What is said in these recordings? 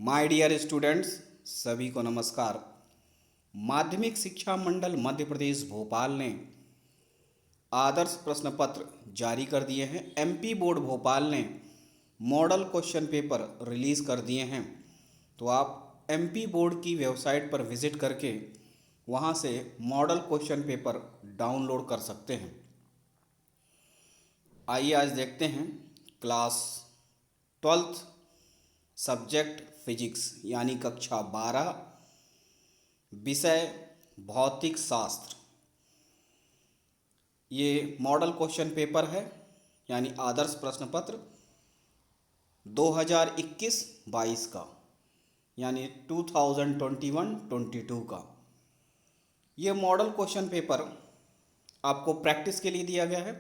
My dear students, सभी को नमस्कार। माध्यमिक शिक्षा मंडल मध्य प्रदेश भोपाल ने आदर्श प्रश्न पत्र जारी कर दिए हैं। एमपी बोर्ड भोपाल ने मॉडल क्वेश्चन पेपर रिलीज़ कर दिए हैं। तो आप एमपी बोर्ड की वेबसाइट पर विज़िट करके वहां से मॉडल क्वेश्चन पेपर डाउनलोड कर सकते हैं। आइए आज देखते हैं क्लास 12th सब्जेक्ट फिजिक्स यानी कक्षा 12 विषय भौतिक शास्त्र। ये मॉडल क्वेश्चन पेपर है यानी आदर्श प्रश्न पत्र 2021-22 का यानी 2021-22 का। ये मॉडल क्वेश्चन पेपर आपको प्रैक्टिस के लिए दिया गया है।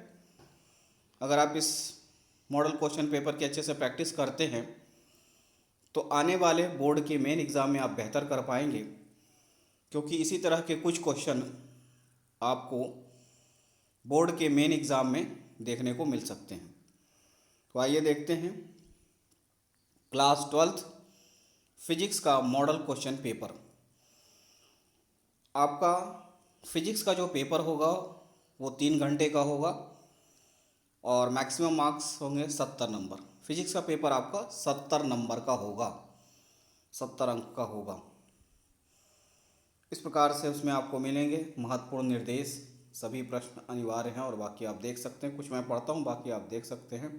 अगर आप इस मॉडल क्वेश्चन पेपर की अच्छे से प्रैक्टिस करते हैं तो आने वाले बोर्ड के मेन एग्ज़ाम में आप बेहतर कर पाएंगे, क्योंकि इसी तरह के कुछ क्वेश्चन आपको बोर्ड के मेन एग्ज़ाम में देखने को मिल सकते हैं। तो आइए देखते हैं क्लास 12th फिजिक्स का मॉडल क्वेश्चन पेपर। आपका फिजिक्स का जो पेपर होगा वो 3 घंटे का होगा और मैक्सिमम मार्क्स होंगे 70 नंबर। फिजिक्स का पेपर आपका 70 नंबर का होगा, 70 अंक का होगा। इस प्रकार से उसमें आपको मिलेंगे महत्वपूर्ण निर्देश। सभी प्रश्न अनिवार्य हैं और बाकी आप देख सकते हैं। कुछ मैं पढ़ता हूँ, बाकी आप देख सकते हैं।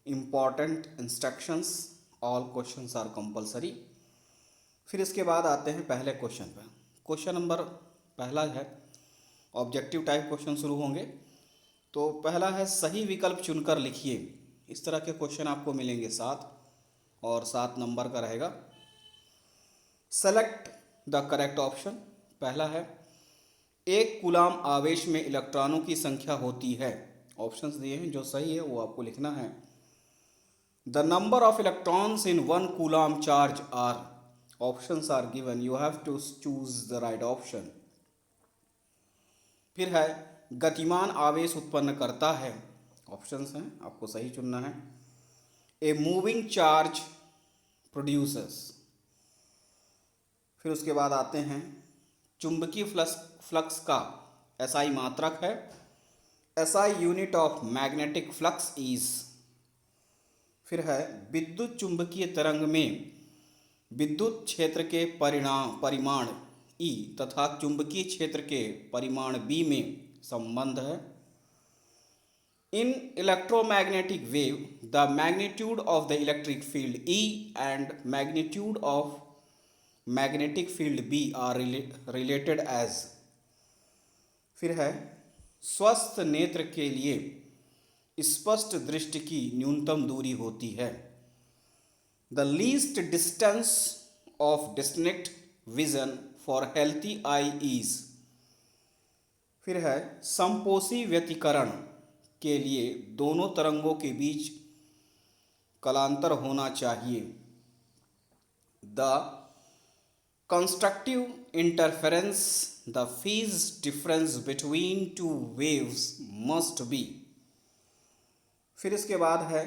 Important instructions, all questions are compulsory. फिर इसके बाद आते हैं पहले क्वेश्चन पर। क्वेश्चन नंबर पहला है, ऑब्जेक्टिव टाइप क्वेश्चन शुरू होंगे। तो पहला है सही विकल्प चुनकर लिखिए। इस तरह के क्वेश्चन आपको मिलेंगे 7 और 7 नंबर का रहेगा। Select the correct option. पहला है एक कूलाम आवेश में इलेक्ट्रॉनों की संख्या होती है। ऑप्शंस दिए हैं, जो सही है वो आपको लिखना है। The number of electrons in 1 coulomb charge are. Options are given, you have to choose the right option. फिर है गतिमान आवेश उत्पन्न करता है। ऑप्शंस हैं, आपको सही चुनना है। A moving charge producers. फिर उसके बाद आते हैं चुंबकीय फ्लक्स का एसआई मात्रक है। SI unit of magnetic flux is. फिर है विद्युत चुंबकीय तरंग में विद्युत क्षेत्र के परिमाण E तथा चुंबकीय क्षेत्र के परिमाण B में संबंध है। In electromagnetic wave the magnitude of the electric field E and magnitude of magnetic field B are related as. फिर है स्वस्थ नेत्र के लिए स्पष्ट दृष्टि की न्यूनतम दूरी होती है। The least distance of distinct vision for healthy I is. फिर है समपोषी व्यतिकरण के लिए दोनों तरंगों के बीच कलांतर होना चाहिए। The constructive interference the phase difference between two waves must be. फिर इसके बाद है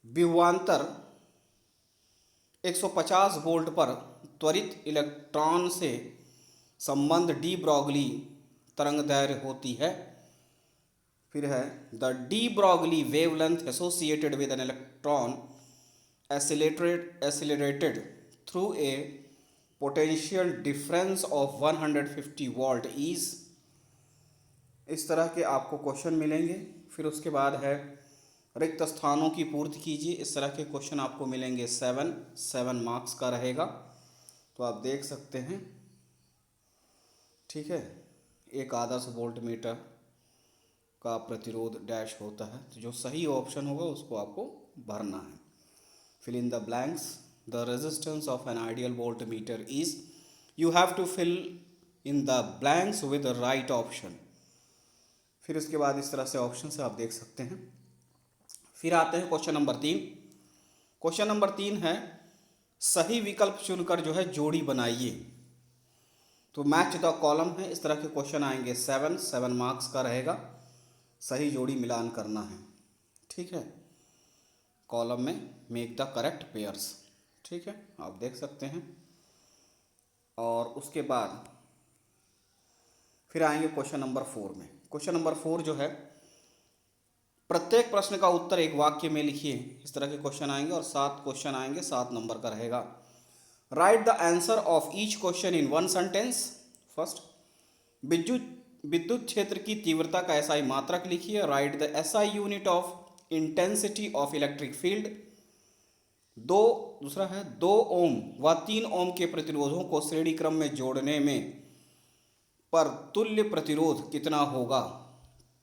विभवांतर 150 वोल्ट पर त्वरित इलेक्ट्रॉन से संबंध डी ब्रॉगली तरंग दैर्घ्य होती है। फिर है the de Broglie wavelength associated with an electron accelerated through a potential difference of 150 volt is. इस तरह के आपको क्वेश्चन मिलेंगे। फिर उसके बाद है रिक्त स्थानों की पूर्ति कीजिए। इस तरह के क्वेश्चन आपको मिलेंगे 7 मार्क्स का रहेगा। तो आप देख सकते हैं, ठीक है। एक आदर्श वोल्ट मीटर का प्रतिरोध डैश होता है। तो जो सही ऑप्शन होगा उसको आपको भरना है। Fill in the blanks. The resistance of an ideal voltmeter is. You have to fill in the blanks with the right option. फिर इसके बाद इस तरह से ऑप्शन से आप देख सकते हैं। फिर आते हैं क्वेश्चन नंबर 3। क्वेश्चन नंबर 3 है सही विकल्प चुनकर जो है जोड़ी बनाइए। तो मैच द कॉलम है। इस तरह के क्वेश्चन आएंगे 7 मार्क्स का रहेगा। सही जोड़ी मिलान करना है, ठीक है। कॉलम में मेक द करेक्ट पेयर्स। ठीक है, आप देख सकते हैं। और उसके बाद फिर आएंगे क्वेश्चन नंबर 4 में। क्वेश्चन नंबर 4 जो है, प्रत्येक प्रश्न का उत्तर एक वाक्य में लिखिए। इस तरह के क्वेश्चन आएंगे और 7 क्वेश्चन आएंगे, 7 नंबर का रहेगा। Right the answer of each question in one sentence. First, विद्युत विद्युत क्षेत्र की तीव्रता का एसआई मात्रक लिखिए। Write the SI unit of intensity of electric field. दूसरा है 2 ओम व 3 ओम के प्रतिरोधों को श्रेणी क्रम में जोड़ने में पर तुल्य प्रतिरोध कितना होगा।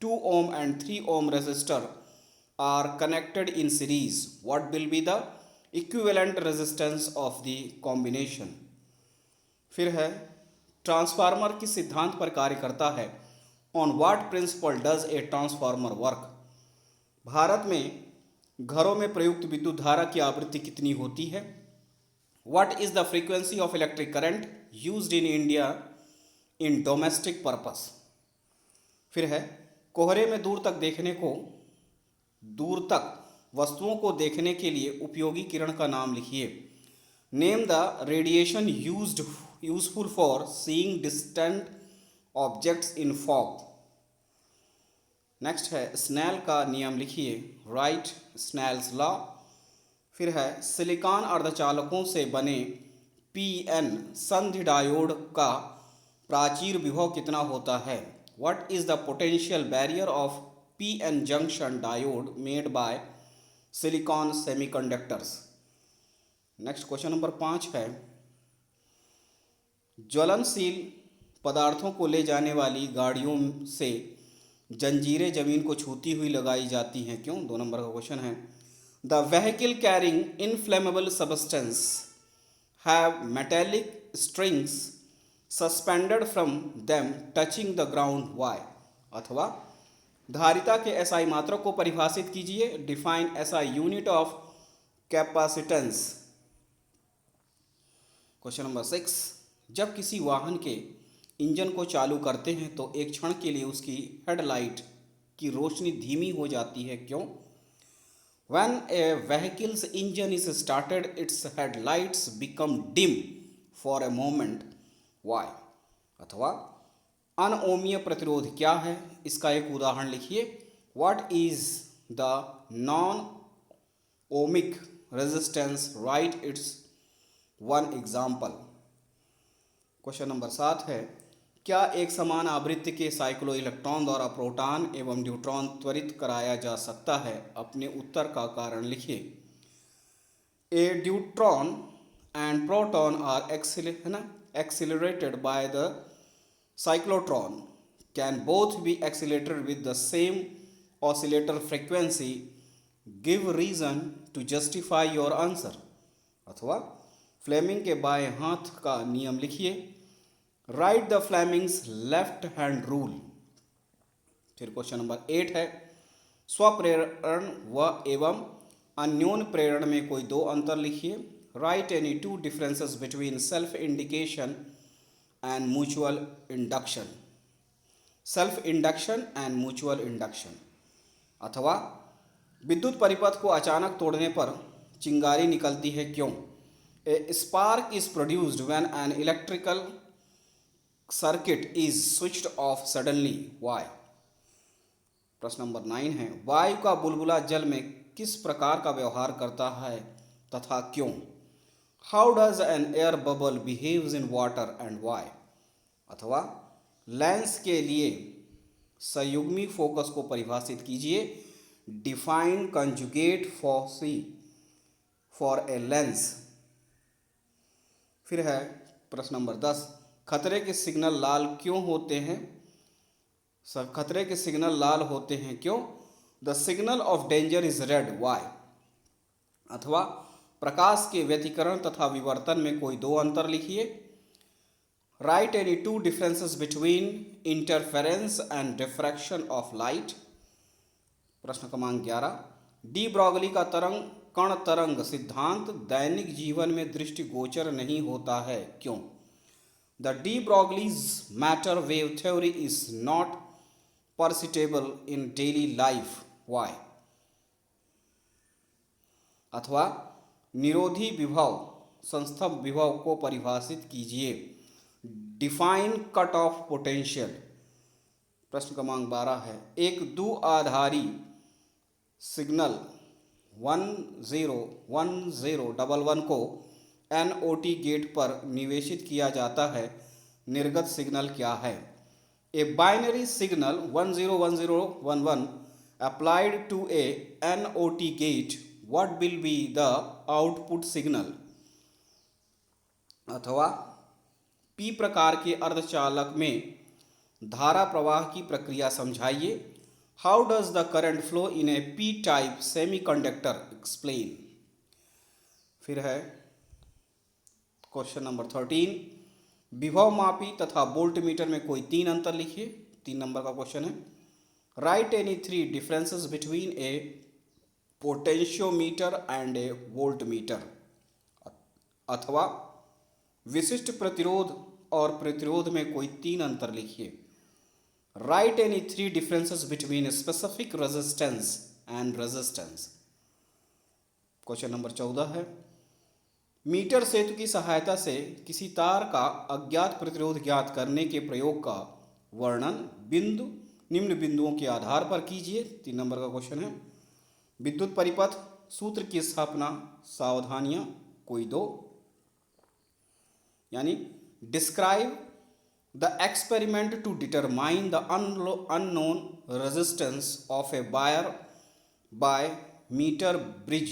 2 ohm and 3 ohm resistor are connected in series. What will be the equivalent resistance of the combination? फिर है, ट्रांसफार्मर किस सिद्धांत पर कार्य करता है। On what principle does a transformer work? Bharat में घरों में प्रयुक्त विद्युत धारा की आवृत्ति कितनी होती है। What is the frequency of electric current used in India in domestic purpose? फिर है, कोहरे में दूर तक वस्तुओं को देखने के लिए उपयोगी किरण का नाम लिखिए। Name the radiation useful for seeing distant objects in fog. Next है, स्नेल का नियम लिखिए। Write Snell's law. फिर है, सिलिकॉन अर्धचालकों से बने पीएन संधि डायोड का प्राचीर विभव कितना होता है। What is the potential barrier of PN junction diode made by silicon semiconductors? Next question number 5 है, ज्वलनशील पदार्थों को ले जाने वाली गाड़ियों से जंजीरें जमीन को छूती हुई लगाई जाती हैं, क्यों। 2 नंबर का क्वेश्चन है, the vehicle carrying inflammable substance have metallic strings suspended from them touching the ground why. अथवा धारिता के एसआई मात्रक को परिभाषित कीजिए। Define SI unit of capacitance. Question number 6, जब किसी वाहन के इंजन को चालू करते हैं तो एक क्षण के लिए उसकी हेडलाइट की रोशनी धीमी हो जाती है, क्यों। When a vehicle's engine is started, its headlights become dim for a moment. Why? अथवा अनओमीय प्रतिरोध क्या है, इसका एक उदाहरण लिखिए। What is the non-ohmic resistance? Write its one example. Question number 7 है, क्या एक समान आवृत्ति के साइक्लो इलेक्ट्रॉन द्वारा प्रोटॉन एवं न्यूट्रॉन त्वरित कराया जा सकता है। अपने उत्तर का कारण लिखिए। A neutron and proton are accelerated by the cyclotron can both be accelerated with the same oscillator frequency. Give reason to justify your answer. अथवा फ्लेमिंग के बाएं हाथ का नियम लिखिए। Write the Fleming's left hand rule. फिर question number 8 है, स्वप्रेरण व एवं अन्योन्य प्रेरण में कोई 2 अंतर लिखिए। Write any 2 differences between self-indication and mutual induction. Self-induction and mutual induction. अथवा विद्युत परिपथ को अचानक तोड़ने पर चिंगारी निकलती है, क्यों। A spark is produced when an electrical circuit is switched off suddenly. Why? प्रश्न नंबर 9 है, वायु का बुलबुला जल में किस प्रकार का व्यवहार करता है तथा क्यों। How does an air bubble behaves in water and why? अथवा लेंस के लिए संयुग्मी फोकस को परिभाषित कीजिए। Define conjugate foci for a lens. फिर है प्रश्न नंबर 10, खतरे के सिग्नल लाल क्यों होते हैं। खतरे के सिग्नल लाल होते हैं, क्यों। The signal of danger is red, why. अथवा प्रकाश के व्यतिकरण तथा विवर्तन में कोई 2 अंतर लिखिए। Right any 2 differences between interference and diffraction of light. प्रश्न क्रमांक 11, डी ब्रॉगली का कण तरंग सिद्धांत दैनिक जीवन में दृष्टिगोचर नहीं होता है, क्यों। The de Broglie's matter wave theory is not perceptible in daily life, why. अथवा निरोधी विभव संस्थाप विभव को परिभाषित कीजिए। Define cut off potential. प्रश्न क्रमांक 12 है, एक द्विआधारी सिग्नल 101011 को NOT गेट पर निवेशित किया जाता है, निर्गत सिग्नल क्या है? A binary signal 101011 applied to a NOT gate, what will be the output signal? अथवा P प्रकार के अर्धचालक में धारा प्रवाह की प्रक्रिया समझाइए। How does the current flow in a P-type semiconductor? Explain. फिर है क्वेश्चन नंबर 13, विभव मापी तथा वोल्ट मीटर में कोई 3 अंतर लिखिए। 3 नंबर का क्वेश्चन है। Right any 3 differences between A potentiometer and A volt meter. अथवा विशिष्ट प्रतिरोध और प्रतिरोध में कोई 3 अंतर लिखिए। Right any 3 differences between specific resistance and resistance. Question number 14 है, मीटर सेतु की सहायता से किसी तार का अज्ञात प्रतिरोध ज्ञात करने के प्रयोग का वर्णन निम्न बिंदुओं के आधार पर कीजिए। 3 नंबर का क्वेश्चन है। विद्युत परिपथ सूत्र की स्थापना, सावधानियां कोई 2, यानी describe the experiment to determine the unknown resistance of a wire by metre bridge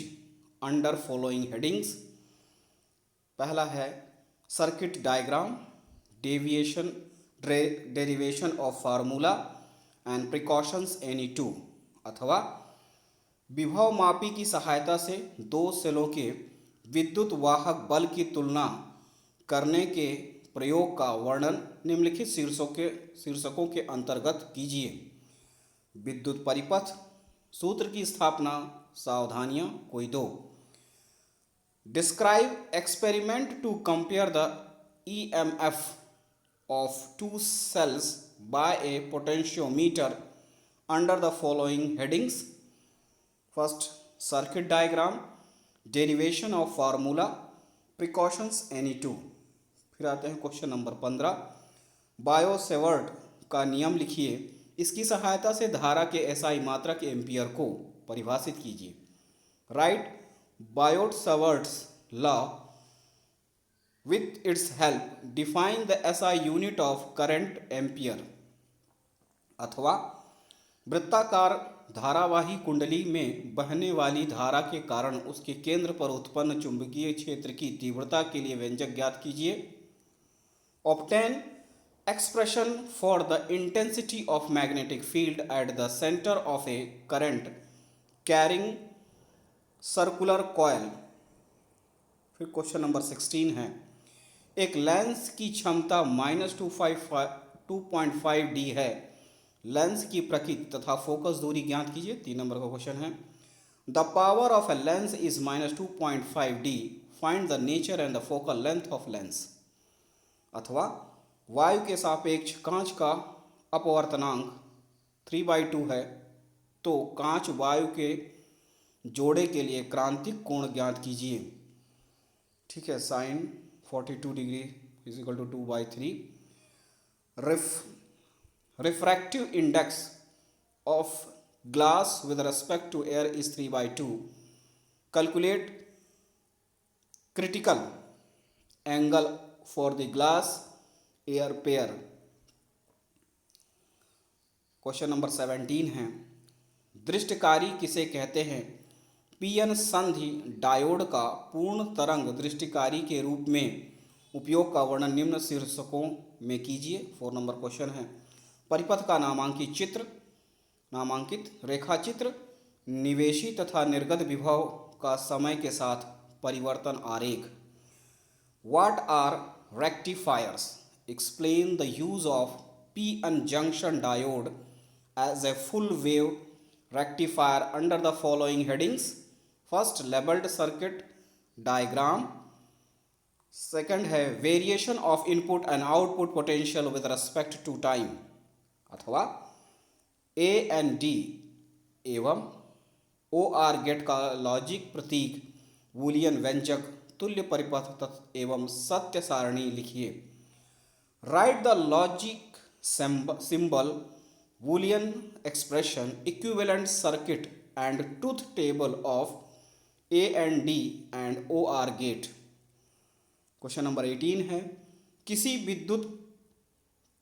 under following headings. पहला है circuit diagram, derivation of formula and precautions any 2। अथवा विभव मापी की सहायता से 2 सेलों के विद्युत वाहक बल की तुलना करने के प्रयोग का वर्णन निम्नलिखित शीर्षकों के अंतर्गत कीजिए। विद्युत परिपथ सूत्र की स्थापना, सावधानियां कोई 2। Describe experiment to compare the EMF of 2 cells by a potentiometer under the following headings. First, circuit diagram, derivation of formula, precautions any 2। फिर आते हैं क्वेश्चन नंबर 15, बायो-सेवर्ट का नियम लिखिए। इसकी सहायता से धारा के SI मात्रक एम्पियर को परिभाषित कीजिए। Right bio-Savart's law, with its help define the SI unit of current ampere। अथवा वृत्ताकार धारावाही कुंडली में बहने वाली धारा के कारण उसके केंद्र पर उत्पन्न चुंबकीय क्षेत्र की तीव्रता के लिए व्यंजक ज्ञात कीजिए। Obtain expression for the intensity of magnetic field at the center of a current carrying circular coil। फिर क्वेश्चन नंबर 16 है, एक लेंस की क्षमता -2.5 D है। लेंस की प्रकृति तथा फोकस दूरी ज्ञात कीजिए। 3 नंबर का क्वेश्चन है। The power of a lens is -2.5 D। Find the nature and the focal length of lens. अथवा वायु के सापेक्ष कांच का अपवर्तनांक 3/2 है, तो कांच वायु के जोड़े के लिए क्रांतिक कोण ज्ञात कीजिए। ठीक है, sine 42 degree is equal to 2/3। Refractive index of glass with respect to air is 3/2। Calculate critical angle for the glass air pair. Question number 17 है, दृष्टिकारी किसे कहते हैं? पीएन संधि डायोड का पूर्ण तरंग दृष्टिकारी के रूप में उपयोग का वर्णन निम्न शीर्षकों में कीजिए। 4 नंबर क्वेश्चन है, परिपथ का नामांकित रेखाचित्र, निवेशी तथा निर्गत विभव का समय के साथ परिवर्तन आरेख। What are rectifiers? Explain the use of PN junction diode as a full wave rectifier under the following headings. First, labeled circuit diagram. Second है variation of input and output potential with respect to time। अथवा A and D एवं OR gate का logic प्रतीक Boolean व्यंजक तुल्य परिपथ एवं सत्य सारणी लिखिए। Write the logic symbol Boolean expression equivalent circuit and truth table of A and D and O R gate. Question number 18 है, किसी विद्युत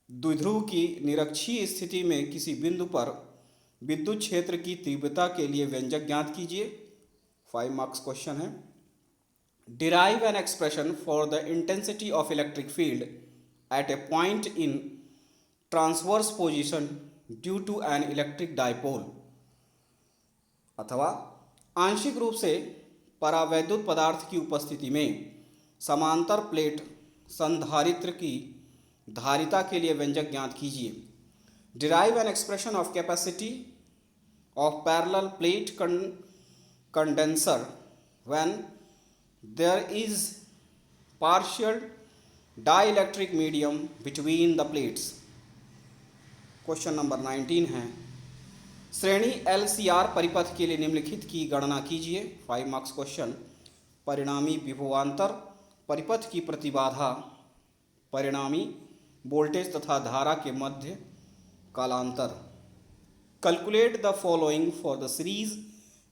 द्विध्रुव की निरक्षीय स्थिति में किसी बिंदु पर विद्युत क्षेत्र की तीव्रता के लिए व्यंजक ज्ञात कीजिए। 5 मार्क्स क्वेश्चन है। Derive an expression for the intensity of electric field at a point in transverse position due to an electric dipole. अथवा आंशिक रूप से परावैद्युत पदार्थ की उपस्थिति में समांतर प्लेट संधारित्र की धारिता के लिए व्यंजक ज्ञात कीजिए। Derive an expression of capacity of parallel plate condenser when there is partial dielectric medium between the plates. Question number 19 है, श्रेणी LCR परिपथ के लिए निम्नलिखित की गणना कीजिए। 5 मार्क्स क्वेश्चन। परिणामी विभवांतर परिपथ की प्रतिबाधा परिणामी वोल्टेज तथा धारा के मध्य कालांतर। Calculate the following for the series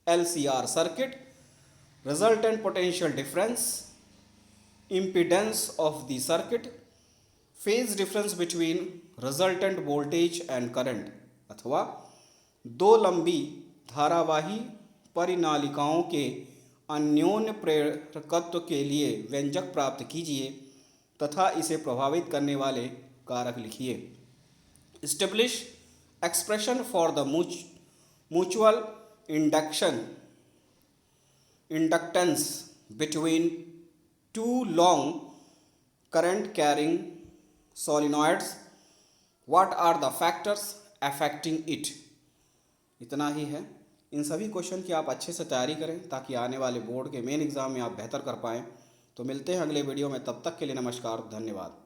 LCR circuit, resultant potential difference, impedance of the circuit, phase difference between resultant voltage and current. अथवा दो लंबी धारावाही परिनालिकाओं के अन्योन्य प्रेरकत्व के लिए व्यंजक प्राप्त कीजिए तथा इसे प्रभावित करने वाले कारक लिखिए। Establish expression for the mutual inductance between two long current carrying solenoids, what are the factors affecting it. इतना ही है। इन सभी क्वेश्चन की आप अच्छे से तैयारी करें ताकि आने वाले बोर्ड के मेन एग्ज़ाम में आप बेहतर कर पाएँ। तो मिलते हैं अगले वीडियो में, तब तक के लिए नमस्कार, धन्यवाद।